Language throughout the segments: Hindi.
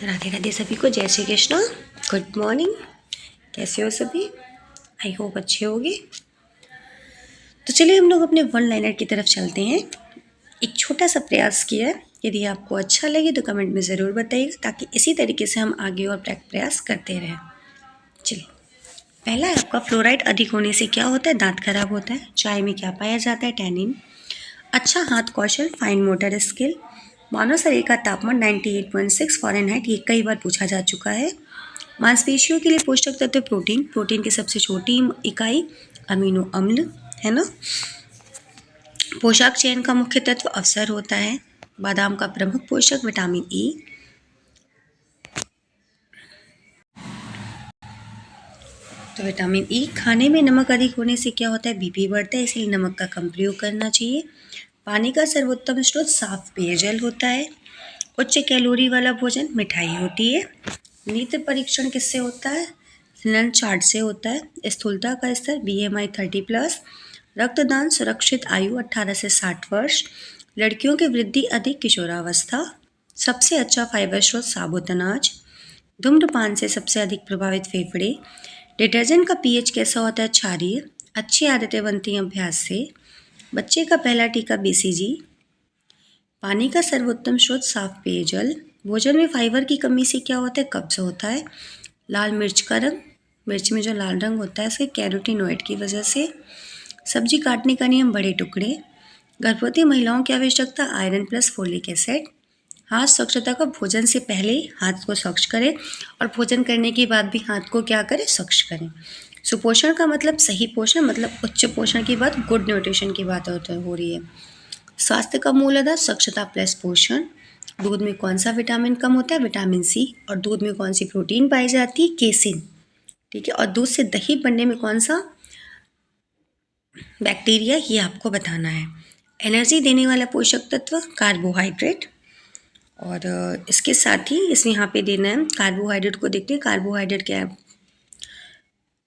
राधे राधे सभी को, जय श्री कृष्ण। Good morning. कैसे हो सभी? आई होप अच्छे होगे। तो चलिए हम लोग अपने वन लाइनर की तरफ चलते हैं। एक छोटा सा प्रयास किया है, यदि आपको अच्छा लगे तो कमेंट में ज़रूर बताइएगा, ताकि इसी तरीके से हम आगे और प्रयास करते रहें। चलिए, पहला है आपका, फ्लोराइड अधिक होने से क्या होता है? दांत खराब होता है। चाय में क्या पाया जाता है? टैनिन। अच्छा हाथ कौशल, फाइन मोटर स्किल। मानव शरीर का तापमान 98.6 फ़ारेनहाइट, ये कई बार पूछा जा चुका है। मांसपेशियों के लिए पोषक तत्व प्रोटीन। प्रोटीन की सबसे छोटी इकाई अमीनो अम्ल है ना। पोषक चयन का मुख्य तत्व अवसर होता है। बादाम का प्रमुख पोषक विटामिन ई। तो विटामिन ई। खाने में नमक अधिक होने से क्या होता है? बीपी बढ़ता है, इसलिए नमक का कम प्रयोग करना चाहिए। पानी का सर्वोत्तम स्रोत साफ पेयजल होता है। उच्च कैलोरी वाला भोजन मिठाई होती है। नेत्र परीक्षण किससे होता है? स्नैन चार्ट से होता है। स्थूलता का स्तर BMI 30+। रक्तदान सुरक्षित आयु 18 से 60 वर्ष। लड़कियों की वृद्धि अधिक किशोरावस्था। सबसे अच्छा फाइबर स्रोत साबुत अनाज। धूम्रपान से सबसे अधिक प्रभावित फेफड़े। डिटर्जेंट का pH कैसा होता है? क्षारीय। अच्छी आदतें बनती हैं अभ्यास से। बच्चे का पहला टीका BCG। पानी का सर्वोत्तम स्रोत साफ पेयजल। भोजन में फाइबर की कमी से क्या होता है? कब्ज होता है। लाल मिर्च का रंग, मिर्च में जो लाल रंग होता है उसके कैरोटीनॉइड की वजह से। सब्जी काटने का नियम, बड़े टुकड़े। गर्भवती महिलाओं की आवश्यकता, आयरन प्लस फोलिक एसिड। हाथ स्वच्छता का, भोजन से पहले हाथ को स्वच्छ करें और भोजन करने के बाद भी हाथ को क्या करें? स्वच्छ करें। सुपोषण का मतलब सही पोषण, मतलब उच्च पोषण की बात, गुड न्यूट्रिशन की बात हो रही है। स्वास्थ्य का मूल आधार स्वच्छता प्लस पोषण। दूध में कौन सा विटामिन कम होता है? Vitamin C. और दूध में कौन सी प्रोटीन पाई जाती है? केसिन। ठीक है। और दूध से दही बनने में कौन सा बैक्टीरिया, ये आपको बताना है। एनर्जी देने वाला पोषक तत्व कार्बोहाइड्रेट। और इसके साथ ही इसमें यहाँ पे देना है, कार्बोहाइड्रेट को देखते हैं। कार्बोहाइड्रेट क्या है?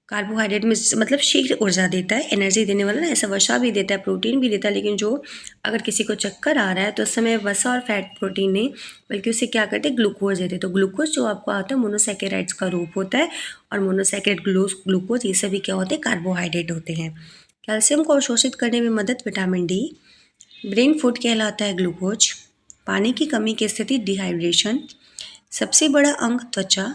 कार्बोहाइड्रेट में मतलब शीघ्र ऊर्जा देता है, एनर्जी देने वाला ना, ऐसा वसा भी देता है, प्रोटीन भी देता है। लेकिन जो अगर किसी को चक्कर आ रहा है तो उस समय वसा और फैट प्रोटीन नहीं, बल्कि उसे क्या करते हैं? ग्लूकोज देते हैं। तो ग्लूकोज जो आपको आता है मोनोसैकेराइड्स का रूप होता है, और मोनोसैकेराइड ग्लूकोज ये सभी क्या होते हैं? कार्बोहाइड्रेट होते हैं। कैल्शियम को अवशोषित करने में मदद, विटामिन डी। ब्रेन फूड कहलाता है ग्लूकोज। पानी की कमी की स्थिति, डिहाइड्रेशन। सबसे बड़ा अंग त्वचा।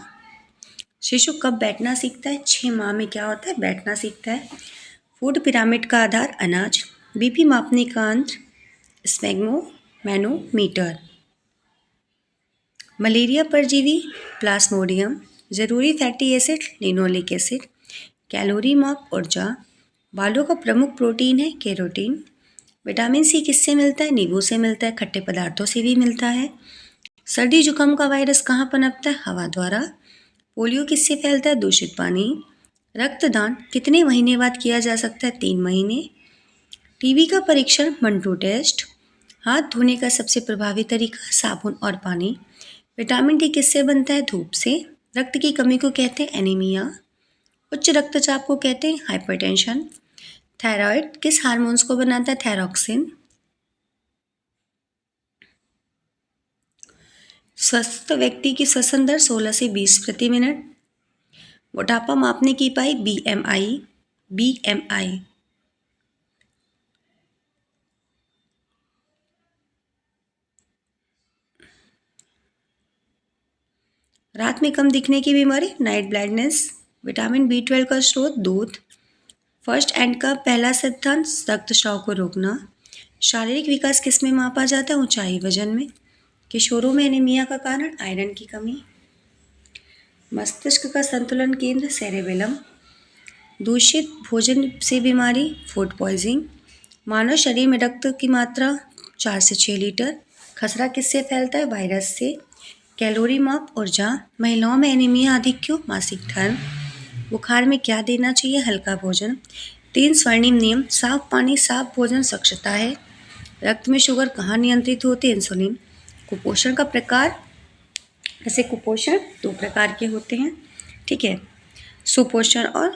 शिशु कब बैठना सीखता है? 6 माह में क्या होता है? बैठना सीखता है। फूड पिरामिड का आधार अनाज। बीपी मापने का यंत्र स्फेग्मो मैनोमीटर। मलेरिया परजीवी प्लाज्मोडियम। जरूरी fatty acid linoleic acid. Calorie माप, ऊर्जा। बालों का प्रमुख प्रोटीन है केरोटीन। विटामिन सी किससे मिलता है? नींबू से मिलता है, खट्टे पदार्थों से भी मिलता है। सर्दी जुकाम का वायरस कहाँ पनपता है? हवा द्वारा। पोलियो किससे फैलता है? दूषित पानी। रक्तदान कितने महीने बाद किया जा सकता है? 3 महीने। टीबी का परीक्षण, मंटू टेस्ट। हाथ धोने का सबसे प्रभावी तरीका, साबुन और पानी। विटामिन डी किससे बनता है? धूप से। रक्त की कमी को कहते हैं एनीमिया। उच्च रक्तचाप को कहते हैं हाइपरटेंशन। थायराइड किस हार्मोन्स को बनाता है? थायरॉक्सिन। स्वस्थ व्यक्ति की श्वसन दर 16 से 20 प्रति मिनट। मोटापा मापने की इकाई BMI। रात में कम दिखने की बीमारी, नाइट ब्लाइंडनेस। विटामिन B12 का स्रोत, दूध। फर्स्ट एंड का पहला सिद्धांत, रक्तस्राव को रोकना। शारीरिक विकास किस में मापा जाता है? ऊंचाई, वजन में। किशोरों में एनीमिया का कारण, आयरन की कमी। मस्तिष्क का संतुलन केंद्र, सेरेबेलम। दूषित भोजन से बीमारी, फूड पॉइजनिंग। मानव शरीर में रक्त की मात्रा 4 से 6 लीटर। खसरा किससे फैलता है? वायरस से। कैलोरी माप, ऊर्जा। महिलाओं में एनीमिया अधिक क्यों? मासिक धर्म। बुखार में क्या देना चाहिए? हल्का भोजन। 3 स्वर्णिम नियम, साफ पानी, साफ भोजन, स्वच्छता है। रक्त में शुगर कहाँ नियंत्रित होते? इंसुलिन। कुपोषण का प्रकार, जैसे कुपोषण 2 प्रकार के होते हैं, ठीक है, सुपोषण और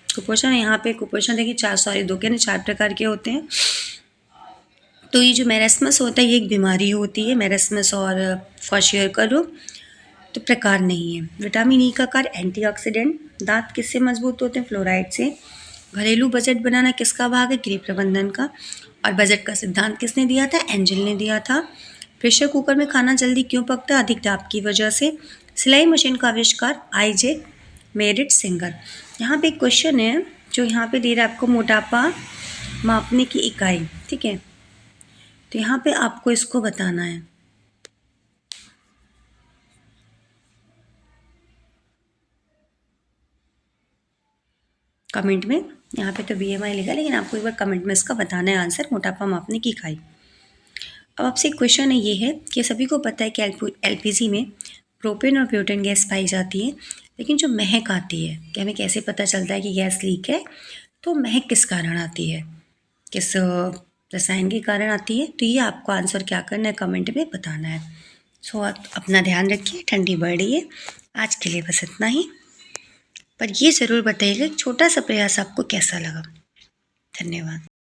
कुपोषण। यहाँ पे कुपोषण देखिए 4 प्रकार के होते हैं। तो ये जो मेरेस्मस होता है, ये एक बीमारी होती है, मेरेस्मस और क्वाशियर का रोग। तो प्रकार नहीं है। विटामिन ई का कार्य एंटीऑक्सीडेंट। दांत किससे मजबूत होते हैं? फ्लोराइड से। घरेलू बजट बनाना किसका भाग है? गृह प्रबंधन का। और बजट का सिद्धांत किसने दिया था? एंजल ने दिया था। प्रेशर कुकर में खाना जल्दी क्यों पकता है? अधिक दाब की वजह से। सिलाई मशीन का आविष्कार आईजे मेरिट सिंगर। यहाँ पे एक क्वेश्चन है जो यहाँ पे दे रहा है आपको, मोटापा मापने की इकाई, ठीक है। तो यहाँ पे आपको इसको बताना है। कमेंट में, यहाँ पे तो BMI लिखा, लेकिन आपको एक बार कमेंट में इसका बताना है आंसर, मोटापा मापने की इकाई। अब आपसे एक क्वेश्चन है, ये है कि सभी को पता है कि LPG में प्रोपेन और ब्यूटेन गैस पाई जाती है, लेकिन जो महक आती है, कि हमें कैसे पता चलता है कि गैस लीक है? तो महक किस कारण आती है, किस रसायन के कारण आती है? तो ये आपको आंसर क्या करना है, कमेंट में बताना है। सो आप अपना ध्यान रखिए, ठंडी बढ़ रही है। आज के लिए बस इतना ही, पर ये ज़रूर बताइएगा छोटा सा प्रयास आपको कैसा लगा। धन्यवाद।